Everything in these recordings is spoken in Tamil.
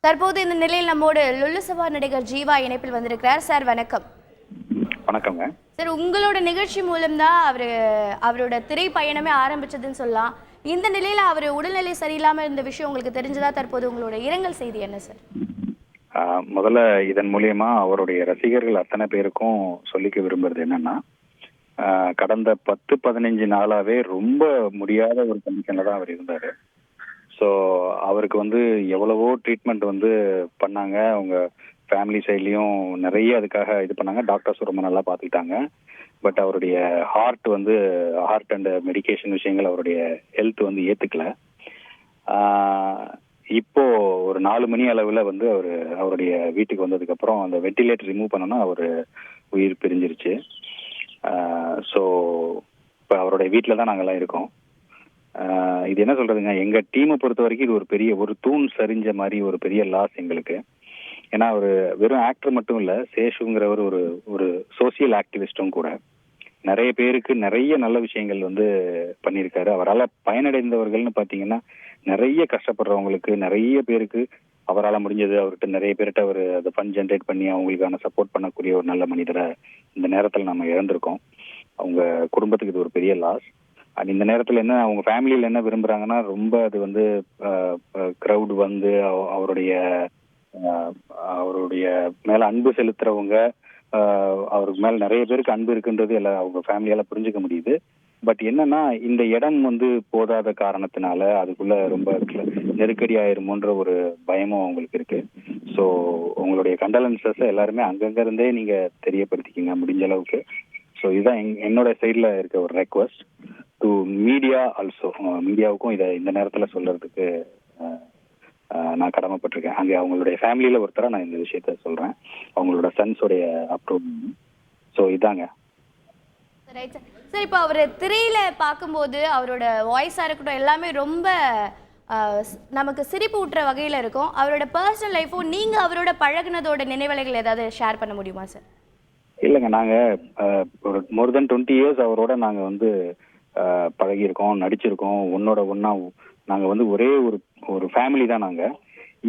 தற்போது இந்த நிலையில் நம்மோடு லுல்லுசபா நடிகர் ஜீவா இணைப்பில் வந்திருக்கிறார். சார் வணக்கம். வணக்கங்க சார், உங்களோட நிகழ்ச்சி மூலம்தான் அவரோட திரை பயணமே ஆரம்பிச்சதுன்னு சொல்லலாம். இந்த நிலையில அவர் உடல்நிலை சரியில்லாம இருந்த விஷயம் உங்களுக்கு தெரிஞ்சதா? தற்போது உங்களோட இரங்கல் செய்தி என்ன சார்? முதல்ல இதன் மூலியமா அவருடைய ரசிகர்கள் அத்தனை பேருக்கும் சொல்லிக்க விரும்புறது என்னன்னா, கடந்த 10-15 நாளாவே ரொம்ப முடியாத ஒரு கண்டிஷன்ல தான் அவர் இருந்தாரு. ஸோ அவருக்கு எவ்வளவோ ட்ரீட்மெண்ட் பண்ணாங்க. அவங்க ஃபேமிலி சைட்லேயும் நிறைய அதுக்காக இது பண்ணாங்க. டாக்டர்ஸ் ரொம்ப நல்லா பார்த்துக்கிட்டாங்க. பட் அவருடைய ஹார்ட் அண்ட் மெடிக்கேஷன் விஷயங்கள் அவருடைய ஹெல்த் ஏற்றுக்கல. இப்போ ஒரு 4 மணி அளவில் அவருடைய வீட்டுக்கு வந்ததுக்கப்புறம் அந்த வெண்டிலேட்டர் ரிமூவ் பண்ணோன்னா அவர் உயிர் பிரிஞ்சிருச்சு. ஸோ இப்போ அவருடைய வீட்டில் தான் நாங்கள்லாம் இருக்கோம். இது என்ன சொல்றதுங்க, எங்க டீமை பொறுத்த வரைக்கும் இது ஒரு பெரிய ஒரு தூண் சரிஞ்ச மாதிரி ஒரு பெரிய லாஸ் எங்களுக்கு. ஏன்னா ஒரு வெறும் ஆக்டர் மட்டும் இல்ல, சேஷுங்கிறவர் ஒரு சோசியல் ஆக்டிவிஸ்டும் கூட. நிறைய பேருக்கு நிறைய நல்ல விஷயங்கள் பண்ணியிருக்காரு. அவரால் பயனடைந்தவர்கள்னு பார்த்தீங்கன்னா நிறைய கஷ்டப்படுறவங்களுக்கு நிறைய பேருக்கு அவரால் முடிஞ்சது. அவர்கிட்ட நிறைய பேர்கிட்ட அவர் அதை ஃபண்ட் ஜென்ரேட் பண்ணி அவங்களுக்கான சப்போர்ட் பண்ணக்கூடிய ஒரு நல்ல மனிதரை இந்த நேரத்தில் நம்ம இழந்திருக்கோம். அவங்க குடும்பத்துக்கு இது ஒரு பெரிய லாஸ். அண்ட் இந்த நேரத்தில் என்ன அவங்க ஃபேமிலியில் என்ன விரும்புகிறாங்கன்னா, ரொம்ப அது க்ரௌட் அவருடைய அவருடைய மேலே அன்பு செலுத்துறவங்க, அவருக்கு மேலே நிறைய பேருக்கு அன்பு இருக்குன்றது எல்லாம் அவங்க ஃபேமிலியால் புரிஞ்சுக்க முடியுது. பட் என்னன்னா, இந்த இடம் போதாத காரணத்தினால அதுக்குள்ள ரொம்ப நெருக்கடி ஆயிருமோன்ற ஒரு பயமும் அவங்களுக்கு இருக்கு. ஸோ உங்களுடைய கண்டலன்சஸ் எல்லாருமே அங்கங்க இருந்தே நீங்க தெரியப்படுத்திக்கிங்க முடிஞ்ச அளவுக்கு. ஸோ இதுதான் என்னோட சைடில் இருக்க ஒரு ரெக்வஸ்ட் டு மீடியா ஆல்சோ. மீடியாவுக்கும் இதை இந்த நேரத்தில் சொல்றதுக்கு நான் கடமைப்பட்டிருக்கேன். அங்கே அவங்களுடைய ஃபேமிலியில் ஒருத்தராக நான் இந்த விஷயத்த சொல்றேன், அவங்களோட சன்ஸோடைய அப்ரூவ். ஸோ இதாங்க சார். இப்போ அவர் திரையில பார்க்கும்போது அவரோட வாய்ஸா இருக்கட்டும் எல்லாமே ரொம்ப நமக்கு சிரிப்பு ஊட்டுற வகையில் இருக்கும். அவரோட பர்சனல் லைஃப்பும் நீங்க அவரோட பழகுனதோட நினைவலைகள் ஏதாவது ஷேர் பண்ண முடியுமா சார்? இல்லைங்க, நாங்கள் ஒரு மோர் தென் 20 இயர்ஸ் அவரோட நாங்கள் பழகியிருக்கோம், நடிச்சிருக்கோம். ஒன்னா நாங்கள் ஒரே ஒரு ஃபேமிலி தான். நாங்கள்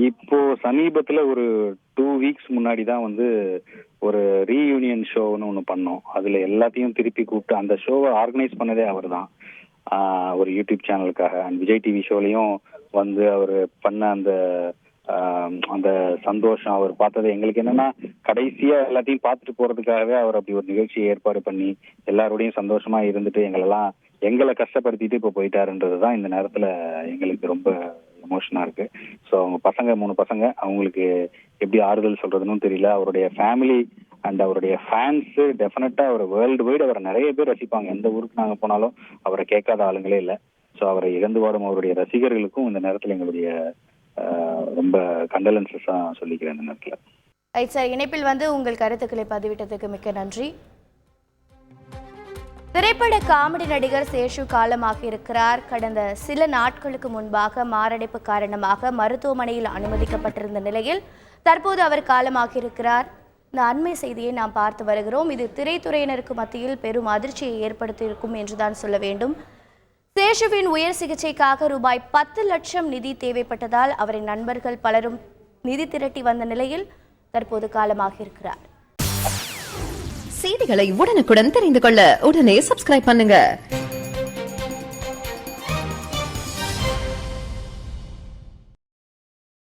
இப்போ சமீபத்தில் ஒரு 2 வீக்ஸ் முன்னாடி தான் ஒரு ரீயூனியன் ஷோன்னு ஒன்று பண்ணோம். அதில் எல்லாத்தையும் திருப்பி கூப்பிட்டு அந்த ஷோவை ஆர்கனைஸ் பண்ணதே அவர் தான், ஒரு யூடியூப் சேனலுக்காக. அண்ட் விஜய் டிவி ஷோலையும் அவர் பண்ண அந்த சந்தோஷம், அவர் பார்த்தது எங்களுக்கு என்னன்னா, கடைசியா எல்லாத்தையும் பார்த்துட்டு போறதுக்காகவே அவர் அப்படி ஒரு நிகழ்ச்சியை ஏற்பாடு பண்ணி எல்லாரோடையும் சந்தோஷமா இருந்துட்டு எங்களை கஷ்டப்படுத்திட்டு இப்போ போயிட்டாருன்றதுதான் இந்த நேரத்துல எங்களுக்கு ரொம்ப எமோஷனா இருக்கு. ஸோ அவங்க 3 பசங்க, அவங்களுக்கு எப்படி ஆறுதல் சொல்றதுன்னு தெரியல. அவருடைய ஃபேமிலி அண்ட் அவருடைய ஃபேன்ஸ் டெஃபினட்டா அவர் வேர்ல்டு வைடு அவரை நிறைய பேர் ரசிப்பாங்க. எந்த ஊருக்கு நாங்கள் போனாலும் அவரை கேட்காத ஆளுங்களே இல்லை. ஸோ அவரை இழந்து வாடும் அவருடைய ரசிகர்களுக்கும் இந்த நேரத்தில் எங்களுடைய ரொம்ப கண்டலன்சஸா சொல்லிக்கிறேன் இந்த நேரத்தில். ரைட் சார், இணைப்பில் உங்கள் கருத்துக்களை பதிவிட்டதுக்கு மிக்க நன்றி. திரைப்பட காமெடி நடிகர் சேஷு காலமாக இருக்கிறார். கடந்த சில நாட்களுக்கு முன்பாக மாரடைப்பு காரணமாக மருத்துவமனையில் அனுமதிக்கப்பட்டிருந்த நிலையில் தற்போது அவர் காலமாக இருக்கிறார். இந்த அண்மை செய்தியை நாம் பார்த்து வருகிறோம். இது திரைத்துறையினருக்கு மத்தியில் பெரும் அதிர்ச்சியை ஏற்படுத்தியிருக்கும் என்றுதான் சொல்ல வேண்டும். சேஷுவின் உயர் சிகிச்சைக்காக ரூபாய் 10 லட்சம் நிதி தேவைப்பட்டதால் அவரின் நண்பர்கள் பலரும் நிதி திரட்டி வந்த நிலையில் தற்போது காலமாக இருக்கிறார். செய்திகளை உடனுக்குடன் தெரிந்து கொள்ள உடனே சப்ஸ்கிரைப் பண்ணுங்க.